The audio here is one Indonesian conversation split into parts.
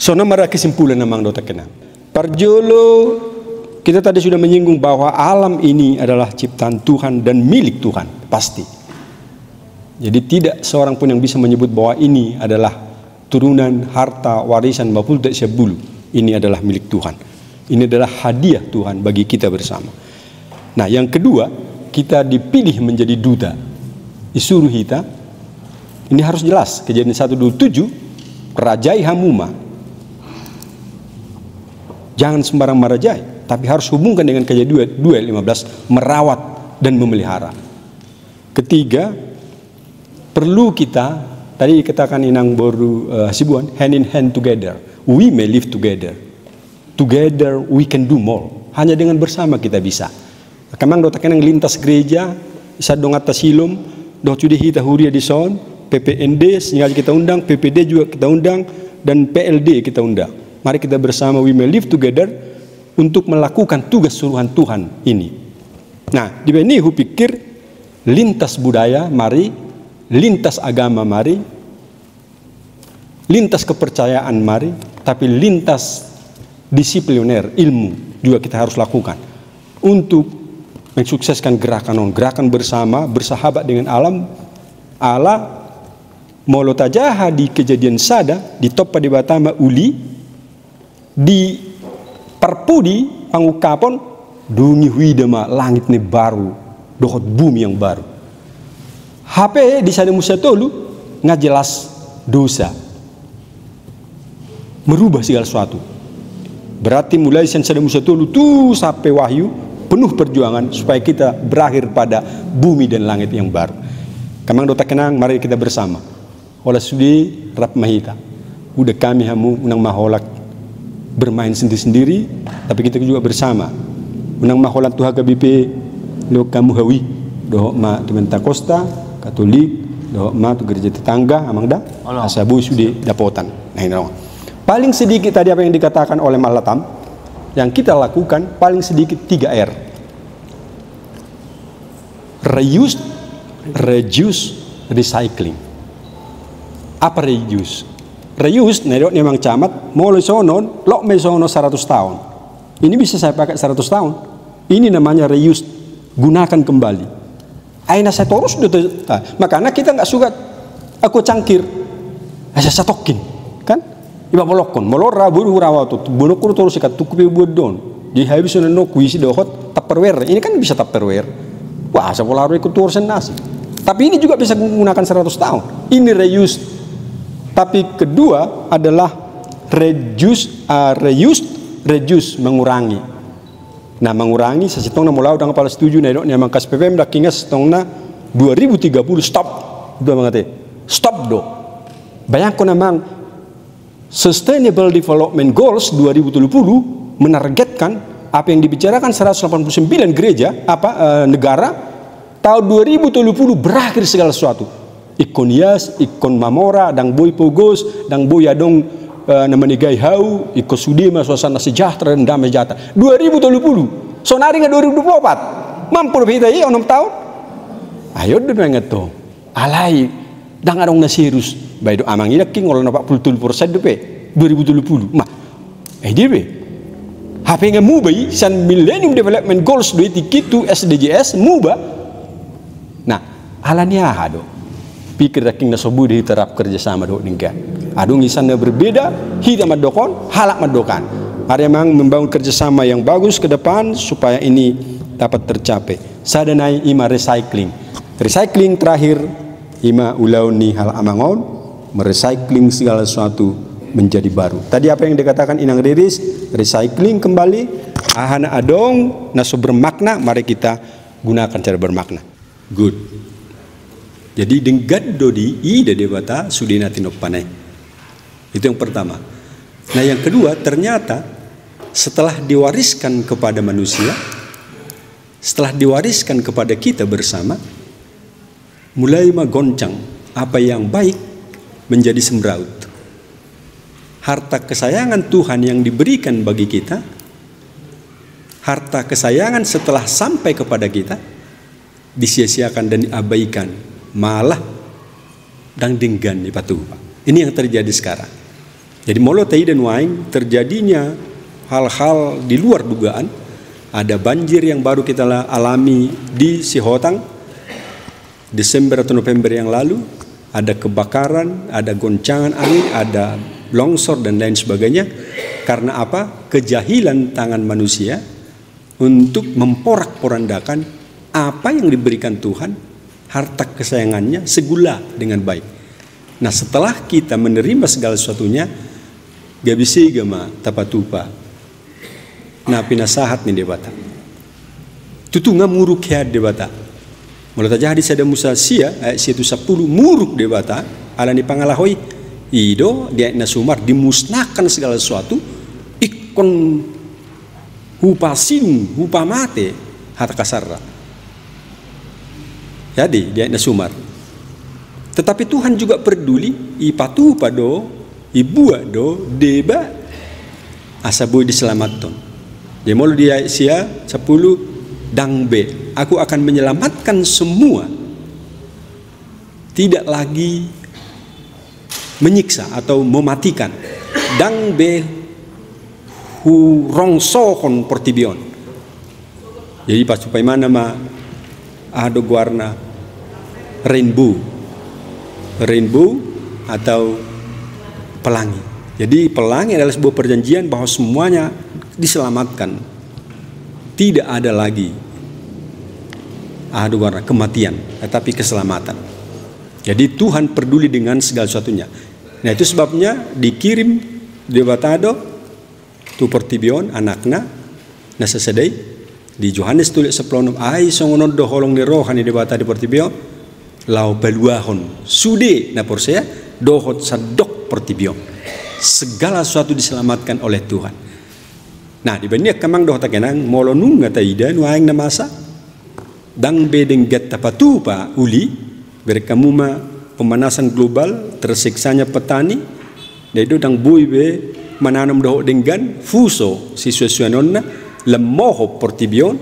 Soalnya mara kesimpulan namang dota kena. Parjolo kita tadi sudah menyinggung bahwa alam ini adalah ciptaan Tuhan dan milik Tuhan pasti. Jadi tidak seorang pun yang bisa menyebut bahwa ini adalah turunan, harta, warisan, maupun tak sebulu. Ini adalah milik Tuhan. Ini adalah hadiah Tuhan bagi kita bersama. Nah, yang kedua, kita dipilih menjadi duta. Disuruh kita. Ini harus jelas. Kejadian 1:27, rajai Hamuma. Jangan sembarang merajai, tapi harus hubungkan dengan kejadian 2:15, merawat dan memelihara. Ketiga, perlu kita, tadi dikatakan inang baru Hasibuan, hand in hand together. We may live together. Together we can do more. Hanya dengan bersama kita bisa. Kamang do takenang lintas gereja, isa dong atas silum, do sudah kita huria di son, PPND sengaja kita undang, PPD juga kita undang, dan PLD kita undang. Mari kita bersama, we may live together untuk melakukan tugas suruhan Tuhan ini. Nah, di sini aku pikir lintas budaya mari, lintas agama mari, lintas kepercayaan mari, tapi lintas disipliner ilmu juga kita harus lakukan untuk mensukseskan gerakan bersama, bersahabat dengan alam. Allah molotajaha di kejadian sada di topa di batama uli di parpudi pangukapon dungi huidama langit ne baru dohot bumi yang baru. HP di sana Musa tolu nggak jelas dosa merubah segala sesuatu. Berarti mulai sana Musa tolu tuh sampai wahyu penuh perjuangan supaya kita berakhir pada bumi dan langit yang baru. Kamang dota kenang, mari kita bersama. Olah sudi rap mahita. Udah kami hamu unang maholak bermain sendiri-sendiri, tapi kita juga bersama. Unang maholak tuha KBP lo kamu hawi, doh ma temen Costa, Katolik, doh ma tu gereja tetangga, amang dah. Asabu sudi dapotan. Nah ini paling sedikit tadi apa yang dikatakan oleh Malatam, yang kita lakukan paling sedikit 3R. Reuse, reduce, recycling. Apa reuse? Reuse, nerok memang camat, mulai sonon, lok mesono 100 tahun. Ini bisa saya pakai 100 tahun. Ini namanya reuse, gunakan kembali. Aina saya terus makanya kita nggak suka aku cangkir, saya satokin, kan? Iba molokon, molora buru rawa tu, bunukur terus ikat tukupi budon. Di habis no kuisi dohot tupperware. Ini kan bisa tupperware. Wah, saya pola ikut tursen nasi. Tapi ini juga bisa menggunakan 100 tahun. Ini reuse. Tapi kedua adalah reduce, mengurangi. Nah, mengurangi sesitong na mulai dengan kepala setuju na memang kas PPM dah kingas setongna 2030 stop. Dua mengatakan stop do. Bayangkan memang Sustainable Development Goals 2030 menargetkan apa yang dibicarakan 189 gereja negara tahun 2030 berakhir segala sesuatu. Ikon Yas, ikon Mamora, dang boy pogos, dang boy adong namanigai hau, ikon sudima suasana sejahtera dan damai sejahtera. 2030. So nari nggak 2024. Mampu kita ya 6 tahun. Ayo dulu ingat tuh. Alai dang adong nasirus. Baik do amang ina king ngolong 40% depe 2030. Mah dia be. HP nggak mubai san Millennium Development Goals 23 SDGs muba. Nah, alanya do. Pikir raking nasobu diterap kerjasama do ningga. Adung isannya berbeda, hita madokon, halak madokan. Ada memang membangun kerjasama yang bagus ke depan supaya ini dapat tercapai. Sadanai ima recycling. Recycling terakhir ima ulau ni hal amangon, merecycling segala sesuatu menjadi baru. Tadi apa yang dikatakan Inang Riris, recycling kembali, ahana adong naso bermakna, mari kita gunakan cara bermakna. Good. Jadi dengan dodi ida debata sudina tinok panai. Itu yang pertama. Nah, yang kedua, ternyata setelah diwariskan kepada manusia, setelah diwariskan kepada kita bersama, mulai magoncang apa yang baik menjadi semraut. Harta kesayangan Tuhan yang diberikan bagi kita, harta kesayangan setelah sampai kepada kita disia-siakan dan diabaikan, malah dan denggan di patu. Ini yang terjadi sekarang. Jadi molo tai dan waing terjadinya hal-hal di luar dugaan. Ada banjir yang baru kita alami di Sihotang Desember atau November yang lalu. Ada kebakaran, ada goncangan angin, ada longsor dan lain sebagainya. Karena apa? Kejahilan tangan manusia untuk memporak-porandakan apa yang diberikan Tuhan, harta kesayangannya segula dengan baik. Nah, setelah kita menerima segala sesuatunya, gak bisa gama tapatupa. Nah, pinasahat nih debata. Tutu ngamuruk ya debata. Mulut aja hadis ada Musa sia ayat 10 muruk debata. Ala ni pangalahoi ido dia nasumar dimusnahkan segala sesuatu ikon hupa sin hupa mate harta kasarra. Jadi dia nasumar. Tetapi Tuhan juga peduli ipatu pado ibua do deba asaboy diselamatkan. Dia mau dia sia 10 dang B. Aku akan menyelamatkan semua. Tidak lagi menyiksa atau mematikan. Dang B hu rongsohon portibion. Jadi pas supaya mana ma ada warna rainbow atau pelangi. Jadi pelangi adalah sebuah perjanjian bahwa semuanya diselamatkan. Tidak ada lagi warna kematian, tetapi keselamatan. Jadi Tuhan peduli dengan segala sesuatunya. Nah, itu sebabnya dikirim debatado tu portibion anakna nasasadai di Yohanes tulis 10 ai songono do holong ni rohani debata di portibion lau baluahon sude na porsea dohot sadok portibion. Segala sesuatu diselamatkan oleh Tuhan. Nah, dibanding kamang doh takenang molonung ngata ida nuaing na masa dang bedeng get tapatu pa uli berkamuma pemanasan global tersiksanya petani daido dang bui be mananam doh denggan fuso siswa-siswanonna lemoho portibion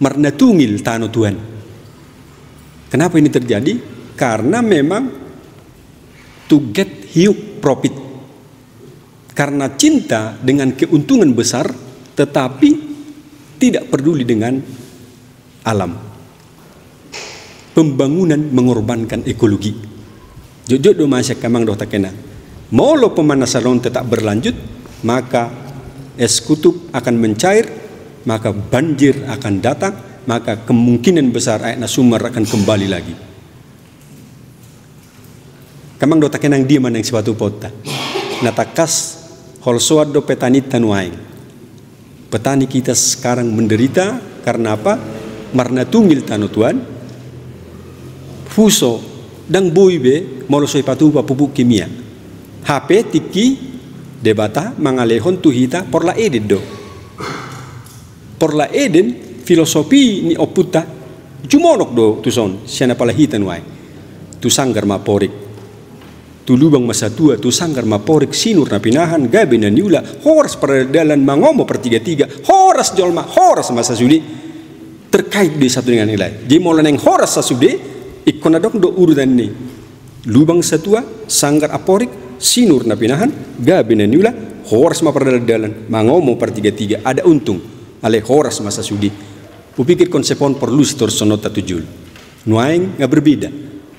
marnatungil tano Tuhan. Kenapa ini terjadi? Karena memang to get huge profit. Karena cinta dengan keuntungan besar, tetapi tidak peduli dengan alam. Pembangunan mengorbankan ekologi. Jujur do masya kamang do takena. Molo pemanasan tetap berlanjut, maka es kutub akan mencair, maka banjir akan datang, maka kemungkinan besar air nasumar akan kembali lagi. Kamang do takenang dia mana yang sepatu pota. Natakas holsoad do petani tanuaing. Petani kita sekarang menderita karena apa? Marna tungil tanu Tuhan. Fuso dang boibe molosoi patupa pupuk kimia. HP tiki debata mangalehon tuhita por la eden do. Por la eden filosofi ni oputa jumonok do tuson siana palahita nuai. Tu sanggar maporik. Tu lubang masa tua tu sanggar maporik sinur na pinahan gabe na niula horas peradalan mangomo per 3-3 horas jolma horas masa sudi terkait di satu dengan nilai. Jadi mola neng horas sasude ikon adok do urutan ni lubang satua sanggar aporik sinur na pinahan gabe na niula horas ma peradalan mangomo per 3-3 ada untung ale horas masa sudi. Kupikir konsepon perlu sitor sonota tujul nuaing nggak berbeda.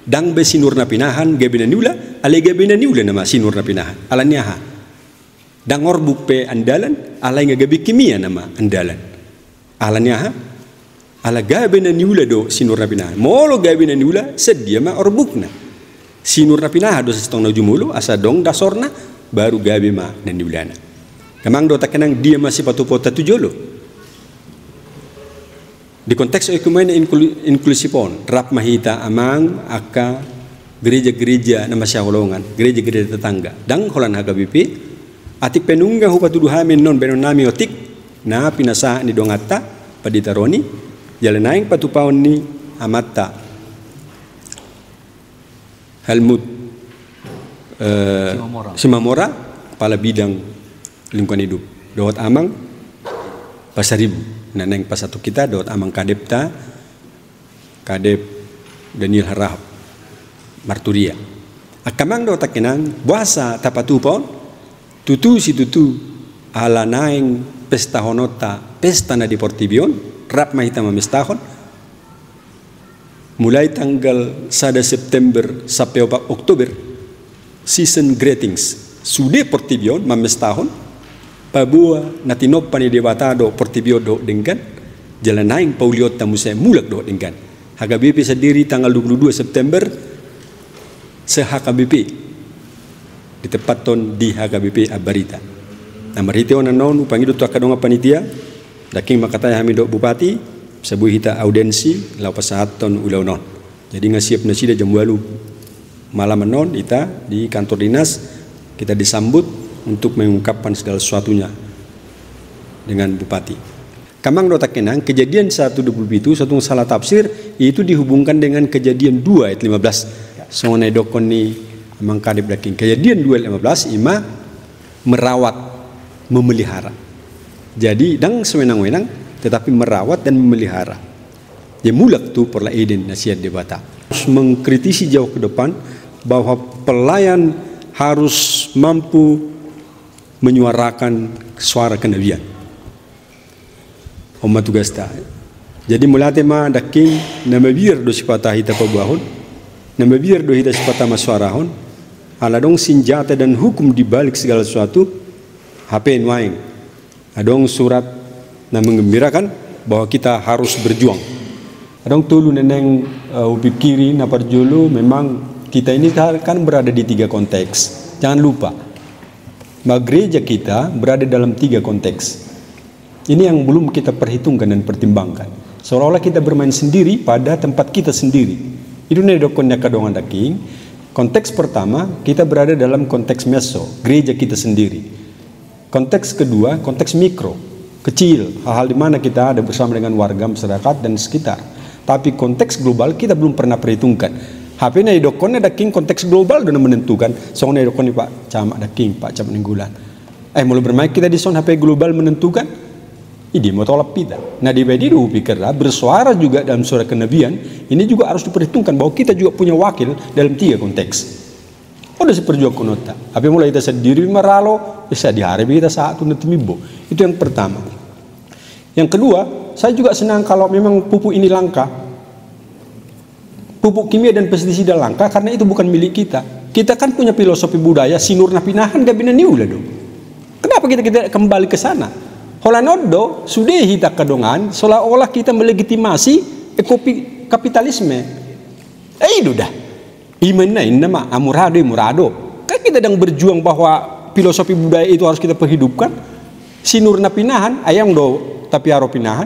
Dang be sinur na pinahan gabe na niula ale gabe na niula nama sinur na pinahan alanya ha dang orbuk pe andalan alai gabe kimia nama andalan alanya ha ala gabe na niula do sinur na pinahan molo gabe na niula sedia ma orbukna sinur na pinahan do setong na jumulu asa dong dasorna baru gabe ma na niulana kamang do takenang dia masih patupota tujolo. Di konteks ekumene inklusipon, rap mahita amang aka gereja-gereja nama syahulongan, gereja-gereja tetangga. Dang holan haga BP, atik penungga hupa tuduhamin non benon nami otik, na pinasa ni dongata paditaroni, jalanaing patupaon ni amata. Helmut Simamora, kepala bidang lingkungan hidup. Dawat amang Pasaribu. Naneng pasatu kita dot amang kadep Daniel Harahap Marturia akamang dot takenang buasa tapatupon tutu si tutu ala naing pesta honota pesta na di Portibion rap mahita mamestahon mulai tanggal 1 September sampai 4 Oktober season greetings sude Portibion mamestahon pabua natinopan ni debatado Portibio do dengan jalan naing pauliota musai mulak do dengan HKBP sendiri tanggal 22 September se-HKBP di tempat ton di HKBP Abarita. Nah marhiteo nanon upang itu akadonga panitia daking makataya hami do bupati sabu hita audensi lau pasahaton ulau non. Jadi ngasiap nasida jam 8 malam non ita di kantor dinas kita disambut untuk mengungkapkan segala sesuatunya dengan bupati. Kamang do takenang kejadian 1:27 satu salah tafsir itu dihubungkan dengan kejadian 2 ayat 15. Songonai dokon ni amang kadip daking kejadian 2 ayat 15 ima merawat memelihara. Jadi dang sewenang-wenang tetapi merawat dan memelihara. Dia mulak tu perla eden nasihat debata. Mengkritisi jauh ke depan bahwa pelayan harus mampu menyuarakan suara kenabian. Oma tugas ta. Jadi mulate ma daking nama biar do sipata hita pabahon, nama biar do hita sipata maswarahon, ala dong senjata dan hukum di balik segala sesuatu, HP nuaing. Adong surat na menggembirakan bahwa kita harus berjuang. Adong tulu neneng upikiri na parjulu memang kita ini kan berada di 3 konteks. Jangan lupa, gereja kita berada dalam 3 konteks. Ini yang belum kita perhitungkan dan pertimbangkan. Seolah-olah kita bermain sendiri pada tempat kita sendiri. Itu nih dokonnya kadongan daking. Konteks pertama, kita berada dalam konteks meso, gereja kita sendiri. Konteks kedua, konteks mikro, kecil, hal-hal di mana kita ada bersama dengan warga masyarakat dan sekitar. Tapi konteks global kita belum pernah perhitungkan. HP nih dokonnya daking konteks global dan menentukan. Soalnya dokon nih Pak Camat daking, Pak Camat Ninggulan. Mulai bermain kita di zona HP global menentukan. Ini mau tolak pita. Nah di bediru pikirlah bersuara juga dalam suara kenabian. Ini juga harus diperhitungkan bahwa kita juga punya wakil dalam 3 konteks. Udah seperjuang konota. Tapi mulai kita sendiri maralo, bisa diharapi kita saat untuk timbo. Itu yang pertama. Yang kedua, saya juga senang kalau memang pupuk ini langka. Pupuk kimia dan pestisida langka karena itu bukan milik kita. Kita kan punya filosofi budaya sinur napinahan gak bina niula dong. Kenapa kita kembali ke sana? Holanodo sudah hita kadongan seolah-olah kita melegitimasi kapitalisme. Itu dah. Imana nama amurado. Kan kita sedang berjuang bahwa filosofi budaya itu harus kita perhidupkan. Sinur napinahan ayam do tapi aro pinahan.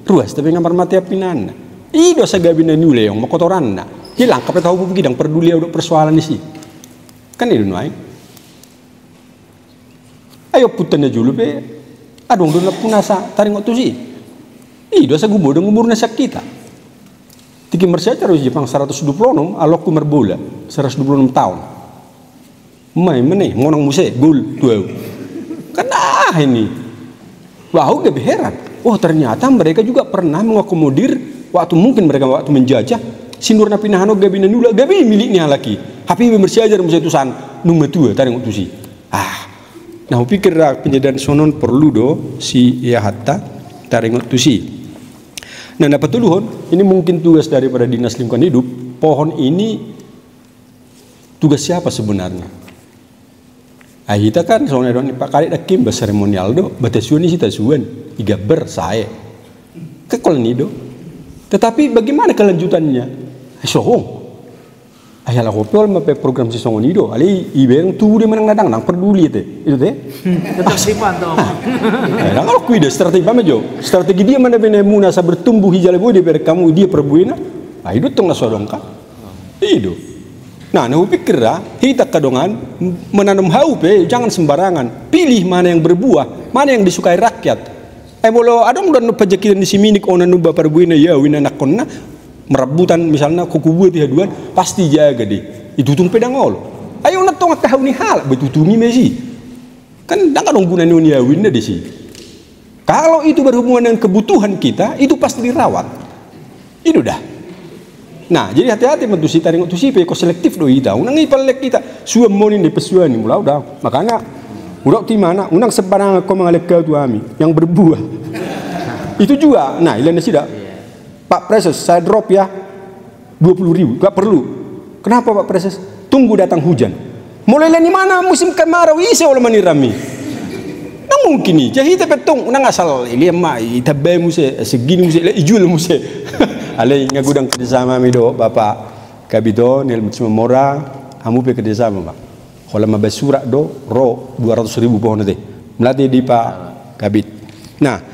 Ruas tapi ngamar mati pinahan. Ido sagabina nule yang makotoran na. Hilang kapet tahu begidang peduli untuk persoalan isi. Kan itu nuai. Ayo putana julu be. Adong doon na punasa taring otu si. Ido sa gumur na kita. Tiki mersia terus Jepang 126 alok ku merbola 126 tahun. May meneh ngonong muse gol tuau. Kenah ini. Wah, gak heran. Oh ternyata mereka juga pernah mengakomodir waktu mungkin mereka waktu menjajah sinur na pinahano gabi na nula gabi miliknya laki. Hapi mersia ajar muse tusan nung metua taring otu si. Nah, aku pikir penyediaan sonon perlu do si ya hatta taringot tu si. Nah, dapat tuluhon ini mungkin tugas daripada Dinas Lingkungan Hidup. Pohon ini tugas siapa sebenarnya? Kita kan soalnya don Pak Kali dakim seremonial do, batasuan ini tasuan, iga bersae. Ke koloni do. Tetapi bagaimana kelanjutannya? Sohong. Ayalah kopel mape program si songon ido ali ibeng tu dia menang nadang nang peduli itu teh tetap simpan tuh nang aku ide strategi pamejo strategi dia mana bene muna sa bertumbuh hijau bo dia kamu dia perbuina itu tong na sodongka ido nah pikir hita kadongan menanam haupe jangan sembarangan pilih mana yang berbuah mana yang disukai rakyat bolo adong dan pajakiran di siminik ona nuba perbuina ya wina nakonna merebutan misalnya kukubu ti haduan pasti jaga deh itu tung pedang ol ayo nak tong tahu ni hal betutungi mesi kan dah kan guna dunia winda di sini kalau itu berhubungan dengan kebutuhan kita itu pasti dirawat itu dah nah jadi hati-hati mentusi taring tusi pe ko selektif do ita unang ipalek kita suam monin de pesuan ni mulau dah makanya Udah di mana? Unang sebarang kau mengalek tu kami yang berbuah. Itu juga. Nah, ilan tidak. Pak Preses, saya drop ya 20.000. Gak perlu. Kenapa Pak Preses? Tunggu datang hujan. Mulai di mana musim kemarau isi oleh manirami. Nang mungkin nih. Jadi petung nang asal ini emak itabe muse segini muse ijual muse. Ale ngagudang kerjasama mi do Bapak Kabito nil mora amu pe kerjasama Pak. Kalau mabasura do ro 200.000 pohon teh. Melatih di Pak Kabit. Nah,